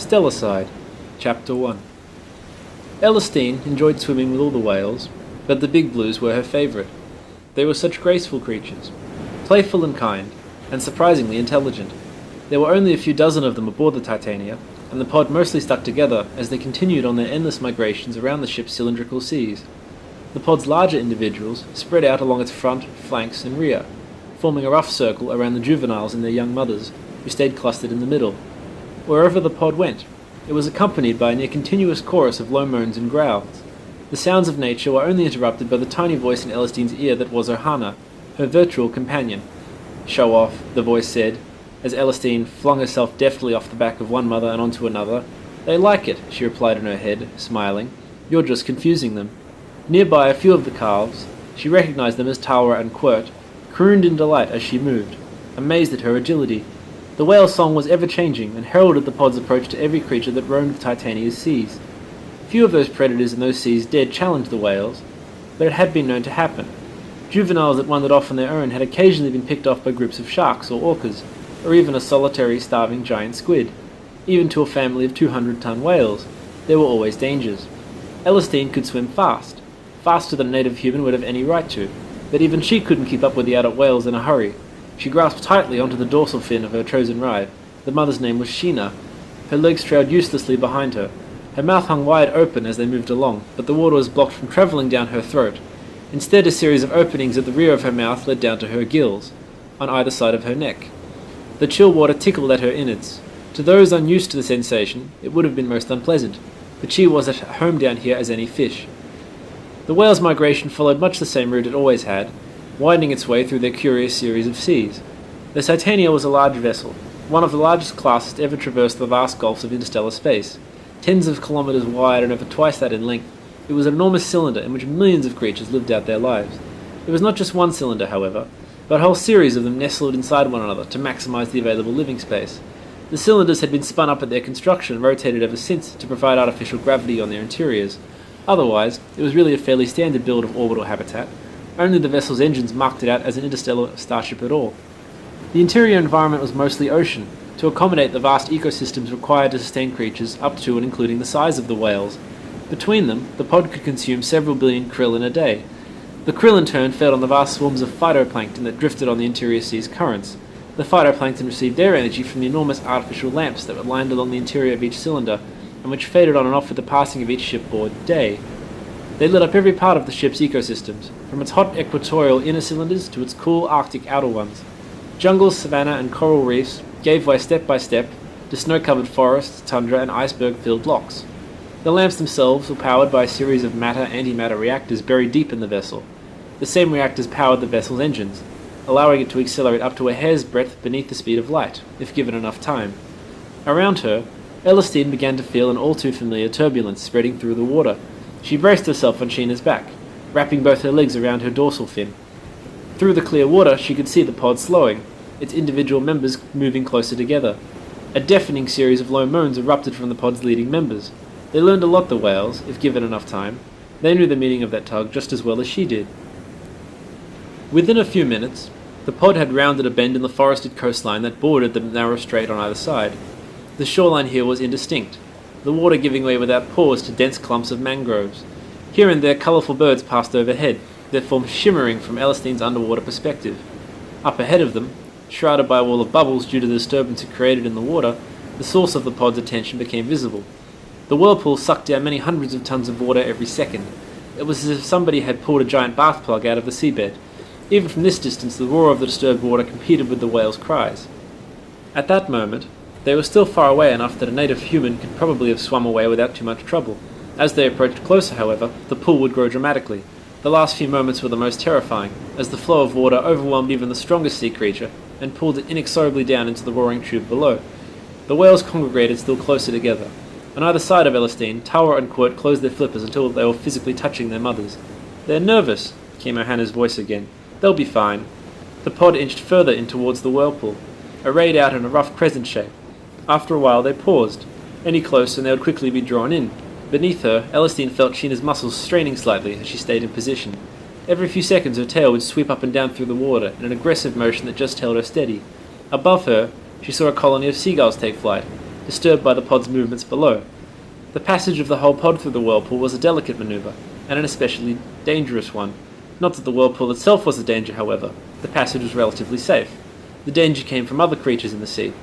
Stellarcide, Chapter 1. Elistine enjoyed swimming with all the whales, but the big blues were her favourite. They were such graceful creatures, playful and kind, and surprisingly intelligent. There were only a few dozen of them aboard the Titania, and the pod mostly stuck together as they continued on their endless migrations around the ship's cylindrical seas. The pod's larger individuals spread out along its front, flanks, and rear, forming a rough circle around the juveniles and their young mothers, who stayed clustered in the middle. Wherever the pod went, it was accompanied by a near-continuous chorus of low moans and growls. The sounds of nature were only interrupted by the tiny voice in Elistine's ear that was Ohana, her virtual companion. "Show off," the voice said, as Elistine flung herself deftly off the back of one mother and onto another. "They like it," she replied in her head, smiling. "You're just confusing them." Nearby a few of the calves, she recognized them as Tawa and Quirt, crooned in delight as she moved, amazed at her agility. The whale song was ever-changing and heralded the pod's approach to every creature that roamed Titania's seas. Few of those predators in those seas dared challenge the whales, but it had been known to happen. Juveniles that wandered off on their own had occasionally been picked off by groups of sharks or orcas, or even a solitary starving giant squid. Even to a family of 200-ton whales, there were always dangers. Elistine could swim fast, faster than a native human would have any right to, but even she couldn't keep up with the adult whales in a hurry. She grasped tightly onto the dorsal fin of her chosen ride. The mother's name was Sheena. Her legs trailed uselessly behind her. Her mouth hung wide open as they moved along, but the water was blocked from travelling down her throat. Instead, a series of openings at the rear of her mouth led down to her gills, on either side of her neck. The chill water tickled at her innards. To those unused to the sensation, it would have been most unpleasant, but she was at home down here as any fish. The whale's migration followed much the same route it always had, winding its way through their curious series of seas. The Titania was a large vessel, one of the largest classes to ever traverse the vast gulfs of interstellar space. Tens of kilometers wide and over twice that in length, it was an enormous cylinder in which millions of creatures lived out their lives. It was not just one cylinder, however, but a whole series of them nestled inside one another to maximize the available living space. The cylinders had been spun up at their construction and rotated ever since to provide artificial gravity on their interiors. Otherwise, it was really a fairly standard build of orbital habitat. Only the vessel's engines marked it out as an interstellar starship at all. The interior environment was mostly ocean, to accommodate the vast ecosystems required to sustain creatures up to and including the size of the whales. Between them, the pod could consume several billion krill in a day. The krill in turn fed on the vast swarms of phytoplankton that drifted on the interior sea's currents. The phytoplankton received their energy from the enormous artificial lamps that were lined along the interior of each cylinder, and which faded on and off with the passing of each shipboard day. They lit up every part of the ship's ecosystems, from its hot equatorial inner cylinders to its cool Arctic outer ones. Jungles, savanna, and coral reefs gave way step by step to snow-covered forests, tundra, and iceberg-filled lochs. The lamps themselves were powered by a series of matter-antimatter reactors buried deep in the vessel. The same reactors powered the vessel's engines, allowing it to accelerate up to a hair's breadth beneath the speed of light, if given enough time. Around her, Elistine began to feel an all-too-familiar turbulence spreading through the water. She braced herself on Sheena's back, wrapping both her legs around her dorsal fin. Through the clear water, she could see the pod slowing, its individual members moving closer together. A deafening series of low moans erupted from the pod's leading members. They learned a lot, the whales, if given enough time. They knew the meaning of that tug just as well as she did. Within a few minutes, the pod had rounded a bend in the forested coastline that bordered the narrow strait on either side. The shoreline here was indistinct, the water giving way without pause to dense clumps of mangroves. Here and there colourful birds passed overhead, their forms shimmering from Elistine's underwater perspective. Up ahead of them, shrouded by a wall of bubbles due to the disturbance it created in the water, the source of the pod's attention became visible. The whirlpool sucked down many hundreds of tons of water every second. It was as if somebody had pulled a giant bath plug out of the seabed. Even from this distance, the roar of the disturbed water competed with the whales' cries. At that moment, they were still far away enough that a native human could probably have swum away without too much trouble. As they approached closer, however, the pull would grow dramatically. The last few moments were the most terrifying, as the flow of water overwhelmed even the strongest sea creature and pulled it inexorably down into the roaring tube below. The whales congregated still closer together. On either side of Elistine, Tawa and Quirt closed their flippers until they were physically touching their mothers. "They're nervous," came Ohana's voice again. "They'll be fine." The pod inched further in towards the whirlpool, arrayed out in a rough crescent shape. After a while they paused. Any closer and they would quickly be drawn in. Beneath her, Elistine felt Sheena's muscles straining slightly as she stayed in position. Every few seconds her tail would sweep up and down through the water in an aggressive motion that just held her steady. Above her, she saw a colony of seagulls take flight, disturbed by the pod's movements below. The passage of the whole pod through the whirlpool was a delicate maneuver, and an especially dangerous one. Not that the whirlpool itself was a danger, however. The passage was relatively safe. The danger came from other creatures in the sea,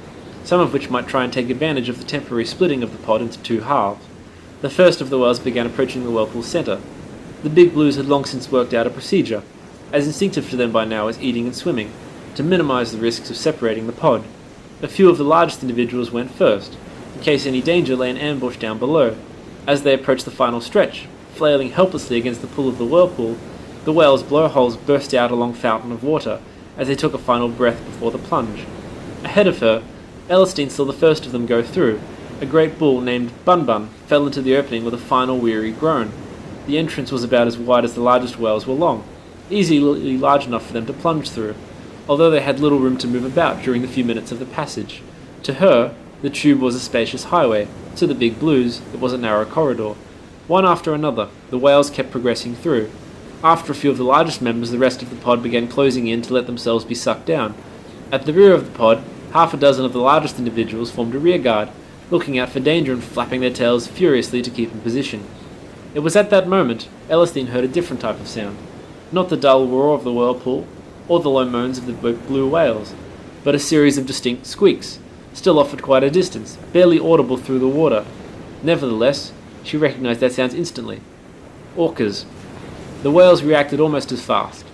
some of which might try and take advantage of the temporary splitting of the pod into two halves. The first of the whales began approaching the whirlpool's centre. The big blues had long since worked out a procedure, as instinctive to them by now as eating and swimming, to minimise the risks of separating the pod. A few of the largest individuals went first, in case any danger lay in ambush down below. As they approached the final stretch, flailing helplessly against the pull of the whirlpool, the whales' blowholes burst out a long fountain of water as they took a final breath before the plunge. Ahead of her, Elistine saw the first of them go through. A great bull named Bun Bun fell into the opening with a final weary groan. The entrance was about as wide as the largest whales were long, easily large enough for them to plunge through, although they had little room to move about during the few minutes of the passage. To her, the tube was a spacious highway. To the big blues, it was a narrow corridor. One after another, the whales kept progressing through. After a few of the largest members, the rest of the pod began closing in to let themselves be sucked down. At the rear of the pod, half a dozen of the largest individuals formed a rear guard, looking out for danger and flapping their tails furiously to keep in position. It was at that moment Elistine heard a different type of sound. Not the dull roar of the whirlpool, or the low moans of the blue whales, but a series of distinct squeaks, still off at quite a distance, barely audible through the water. Nevertheless, she recognized that sound instantly. Orcas. The whales reacted almost as fast.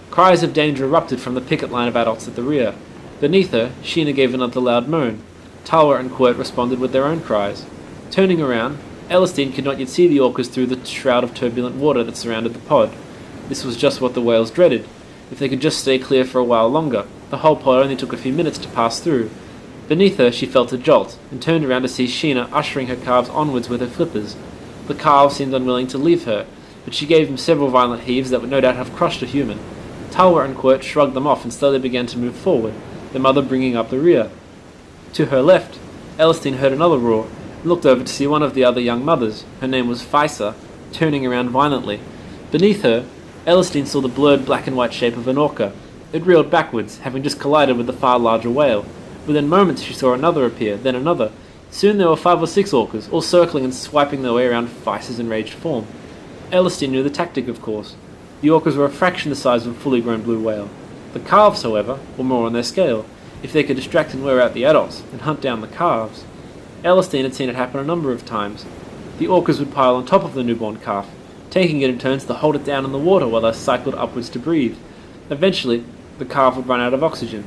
Cries of danger erupted from the picket line of adults at the rear. Beneath her, Sheena gave another loud moan. Talwa and Quirt responded with their own cries. Turning around, Elistine could not yet see the orcas through the shroud of turbulent water that surrounded the pod. This was just what the whales dreaded. If they could just stay clear for a while longer, the whole pod only took a few minutes to pass through. Beneath her, she felt a jolt, and turned around to see Sheena ushering her calves onwards with her flippers. The calves seemed unwilling to leave her, but she gave them several violent heaves that would no doubt have crushed a human. Talwa and Quirt shrugged them off and slowly began to move forward, their mother bringing up the rear. To her left, Elistine heard another roar, and looked over to see one of the other young mothers, her name was Phaisa, turning around violently. Beneath her, Elistine saw the blurred black and white shape of an orca. It reeled backwards, having just collided with the far larger whale. Within moments she saw another appear, then another. Soon there were 5 or 6 orcas, all circling and swiping their way around Phaisa's enraged form. Elistine knew the tactic, of course. The orcas were a fraction the size of a fully grown blue whale. The calves, however, were more on their scale. If they could distract and wear out the adults, and hunt down the calves. Elistine had seen it happen a number of times. The orcas would pile on top of the newborn calf, taking it in turns to hold it down in the water while they cycled upwards to breathe. Eventually, the calf would run out of oxygen.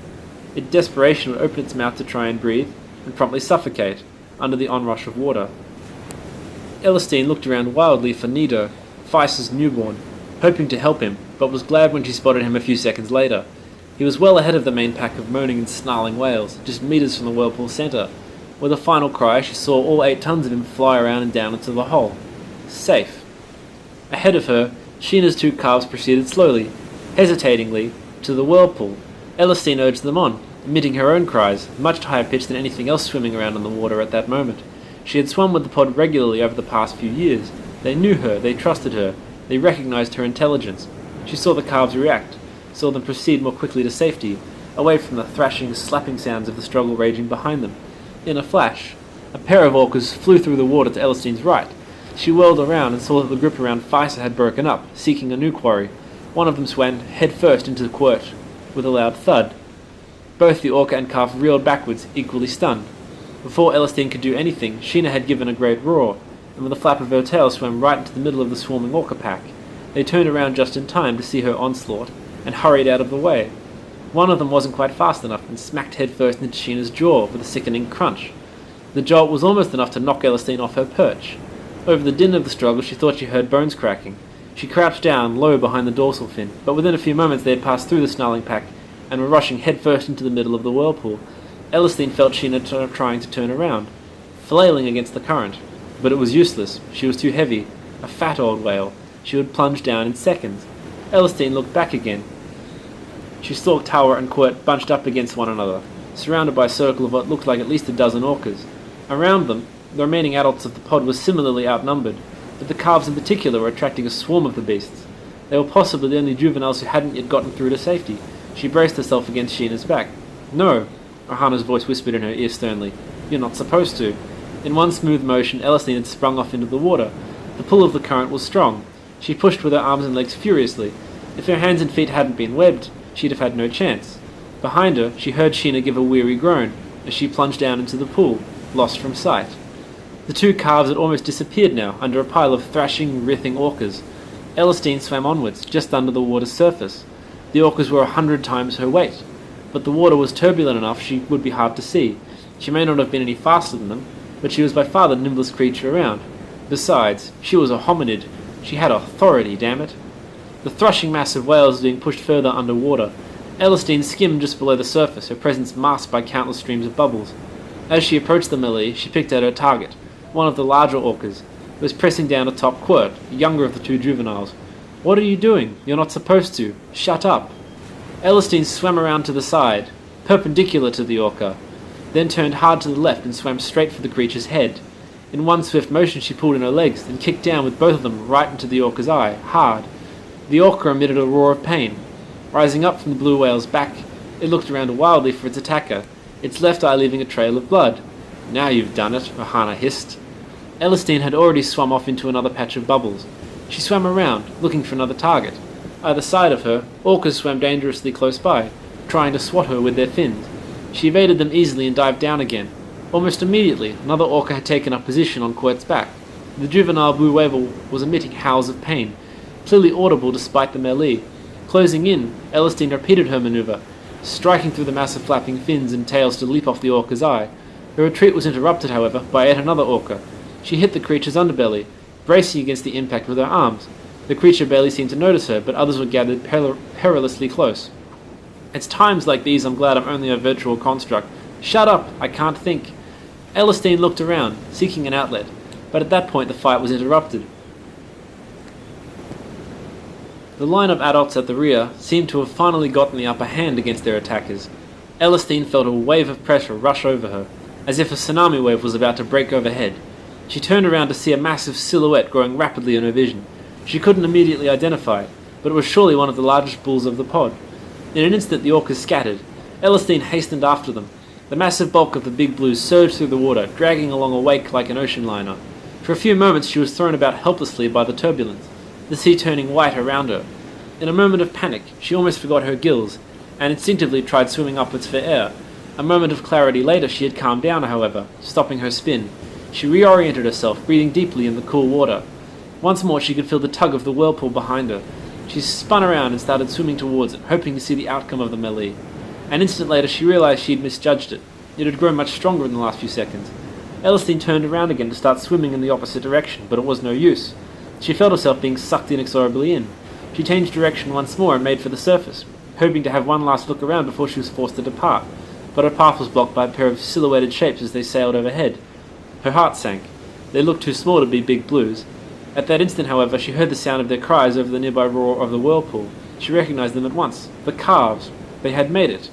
In desperation, would open its mouth to try and breathe, and promptly suffocate under the onrush of water. Elistine looked around wildly for Nido, Phaisa's newborn, hoping to help him, but was glad when she spotted him a few seconds later. He was well ahead of the main pack of moaning and snarling whales, just meters from the whirlpool centre. With a final cry, she saw all 8 tons of him fly around and down into the hole. Safe. Ahead of her, Sheena's 2 calves proceeded slowly, hesitatingly, to the whirlpool. Elistine urged them on, emitting her own cries, much higher pitched than anything else swimming around in the water at that moment. She had swum with the pod regularly over the past few years. They knew her, they trusted her, they recognized her intelligence. She saw the calves react, saw them proceed more quickly to safety, away from the thrashing, slapping sounds of the struggle raging behind them. In a flash, a pair of orcas flew through the water to Elistine's right. She whirled around and saw that the grip around Phaisa had broken up, seeking a new quarry. One of them swam head first into the quirt, with a loud thud. Both the orca and calf reeled backwards, equally stunned. Before Elistine could do anything, Sheena had given a great roar, and with a flap of her tail swam right into the middle of the swarming orca pack. They turned around just in time to see her onslaught, and hurried out of the way. One of them wasn't quite fast enough, and smacked headfirst into Sheena's jaw with a sickening crunch. The jolt was almost enough to knock Elistine off her perch. Over the din of the struggle, she thought she heard bones cracking. She crouched down, low behind the dorsal fin, but within a few moments they had passed through the snarling pack, and were rushing headfirst into the middle of the whirlpool. Elistine felt Sheena trying to turn around, flailing against the current. But it was useless. She was too heavy. A fat old whale. She would plunge down in seconds. Elistine looked back again. She saw Talwa and Quirt bunched up against one another, surrounded by a circle of what looked like at least a dozen orcas. Around them, the remaining adults of the pod were similarly outnumbered, but the calves in particular were attracting a swarm of the beasts. They were possibly the only juveniles who hadn't yet gotten through to safety. She braced herself against Sheena's back. No, Ohana's voice whispered in her ear sternly. "You're not supposed to." In one smooth motion, Elistine had sprung off into the water. The pull of the current was strong. She pushed with her arms and legs furiously. If her hands and feet hadn't been webbed, she'd have had no chance. Behind her, she heard Sheena give a weary groan as she plunged down into the pool, lost from sight. The two calves had almost disappeared now under a pile of thrashing, writhing orcas. Elistine swam onwards, just under the water's surface. The orcas were 100 times her weight, but the water was turbulent enough she would be hard to see. She may not have been any faster than them, but she was by far the nimblest creature around. Besides, she was a hominid. She had authority, damn it. The thrashing mass of whales was being pushed further underwater. Elistine skimmed just below the surface, her presence masked by countless streams of bubbles. As she approached the melee, she picked out her target, one of the larger orcas, who was pressing down atop Quirt, the younger of the two juveniles. "What are you doing? You're not supposed to. Shut up." Elistine swam around to the side, perpendicular to the orca, then turned hard to the left and swam straight for the creature's head. In one swift motion she pulled in her legs, then kicked down with both of them right into the orca's eye, hard. The orca emitted a roar of pain. Rising up from the blue whale's back, it looked around wildly for its attacker, its left eye leaving a trail of blood. "Now you've done it," Ohana hissed. Elistine had already swum off into another patch of bubbles. She swam around, looking for another target. Either side of her, orcas swam dangerously close by, trying to swat her with their fins. She evaded them easily and dived down again. Almost immediately, another orca had taken up position on Quirt's back. The juvenile blue whale was emitting howls of pain, clearly audible despite the melee. Closing in, Elistine repeated her maneuver, striking through the mass of flapping fins and tails to leap off the orca's eye. Her retreat was interrupted, however, by yet another orca. She hit the creature's underbelly, bracing against the impact with her arms. The creature barely seemed to notice her, but others were gathered perilously close. "It's times like these I'm glad I'm only a virtual construct. Shut up! I can't think." Elistine looked around, seeking an outlet, but at that point the fight was interrupted. The line of adults at the rear seemed to have finally gotten the upper hand against their attackers. Elistine felt a wave of pressure rush over her, as if a tsunami wave was about to break overhead. She turned around to see a massive silhouette growing rapidly in her vision. She couldn't immediately identify it, but it was surely one of the largest bulls of the pod. In an instant the orcas scattered. Elistine hastened after them. The massive bulk of the big blues surged through the water, dragging along a wake like an ocean liner. For a few moments she was thrown about helplessly by the turbulence, the sea turning white around her. In a moment of panic, she almost forgot her gills, and instinctively tried swimming upwards for air. A moment of clarity later she had calmed down, however, stopping her spin. She reoriented herself, breathing deeply in the cool water. Once more she could feel the tug of the whirlpool behind her. She spun around and started swimming towards it, hoping to see the outcome of the melee. An instant later she realized she had misjudged it. It had grown much stronger in the last few seconds. Elistine turned around again to start swimming in the opposite direction, but it was no use. She felt herself being sucked inexorably in. She changed direction once more and made for the surface, hoping to have one last look around before she was forced to depart, but her path was blocked by a pair of silhouetted shapes as they sailed overhead. Her heart sank. They looked too small to be big blues. At that instant, however, she heard the sound of their cries over the nearby roar of the whirlpool. She recognized them at once. The calves. They had made it.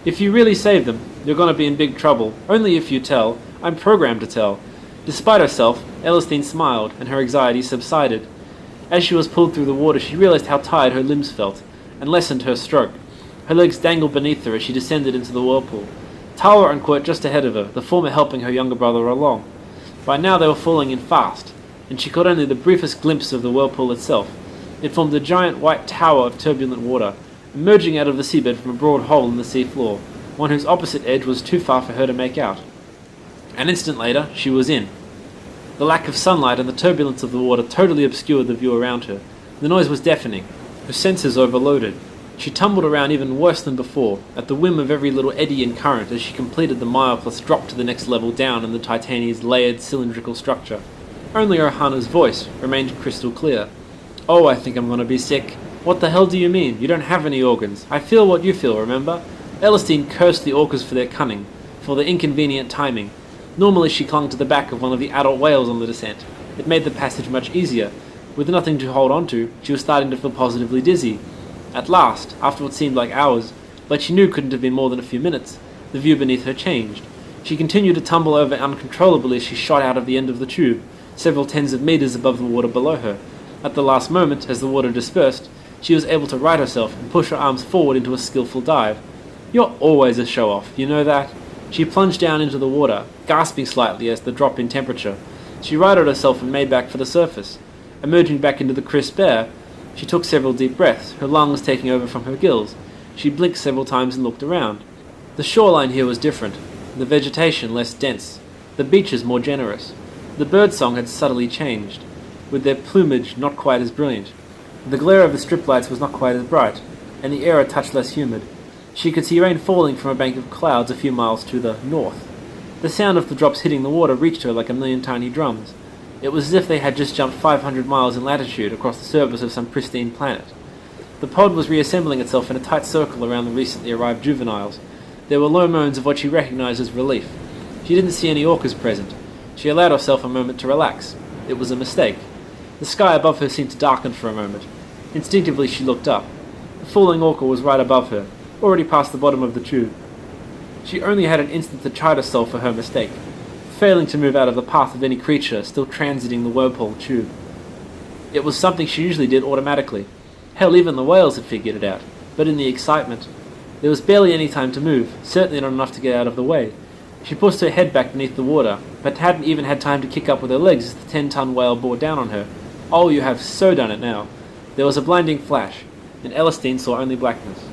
"If you really save them, you're going to be in big trouble. Only if you tell. I'm programmed to tell." Despite herself, Elistine smiled, and her anxiety subsided. As she was pulled through the water, she realized how tired her limbs felt, and lessened her stroke. Her legs dangled beneath her as she descended into the whirlpool. Tawa and Quirt just ahead of her, the former helping her younger brother along. By now they were falling in fast, and she caught only the briefest glimpse of the whirlpool itself. It formed a giant white tower of turbulent water, emerging out of the seabed from a broad hole in the sea floor, one whose opposite edge was too far for her to make out. An instant later, she was in. The lack of sunlight and the turbulence of the water totally obscured the view around her. The noise was deafening. Her senses overloaded. She tumbled around even worse than before, at the whim of every little eddy and current as she completed the mile plus drop to the next level down in the Titania's layered cylindrical structure. Only Ohana's voice remained crystal clear. "Oh, I think I'm going to be sick." "What the hell do you mean? You don't have any organs. I feel what you feel, remember?" Elistine cursed the orcas for their cunning, for their inconvenient timing. Normally she clung to the back of one of the adult whales on the descent. It made the passage much easier. With nothing to hold on to, she was starting to feel positively dizzy. At last, after what seemed like hours, but she knew couldn't have been more than a few minutes, the view beneath her changed. She continued to tumble over uncontrollably as she shot out of the end of the tube, several tens of meters above the water below her. At the last moment, as the water dispersed, she was able to right herself and push her arms forward into a skillful dive. You're always a show-off, you know that? She plunged down into the water, gasping slightly as the drop in temperature. She righted herself and made back for the surface. Emerging back into the crisp air, she took several deep breaths, her lungs taking over from her gills. She blinked several times and looked around. The shoreline here was different, the vegetation less dense, the beaches more generous. The birdsong had subtly changed, with their plumage not quite as brilliant. The glare of the strip lights was not quite as bright, and the air a touch less humid. She could see rain falling from a bank of clouds a few miles to the north. The sound of the drops hitting the water reached her like a million tiny drums. It was as if they had just jumped 500 miles in latitude across the surface of some pristine planet. The pod was reassembling itself in a tight circle around the recently arrived juveniles. There were low moans of what she recognized as relief. She didn't see any orcas present. She allowed herself a moment to relax. It was a mistake. The sky above her seemed to darken for a moment. Instinctively she looked up. The falling orca was right above her, already past the bottom of the tube. She only had an instant to chide herself for her mistake, failing to move out of the path of any creature still transiting the wormhole tube. It was something she usually did automatically. Hell, even the whales had figured it out. But in the excitement, there was barely any time to move, certainly not enough to get out of the way. She pushed her head back beneath the water, but hadn't even had time to kick up with her legs as the 10-ton whale bore down on her. Oh, you have so done it now. There was a blinding flash, and Elistine saw only blackness.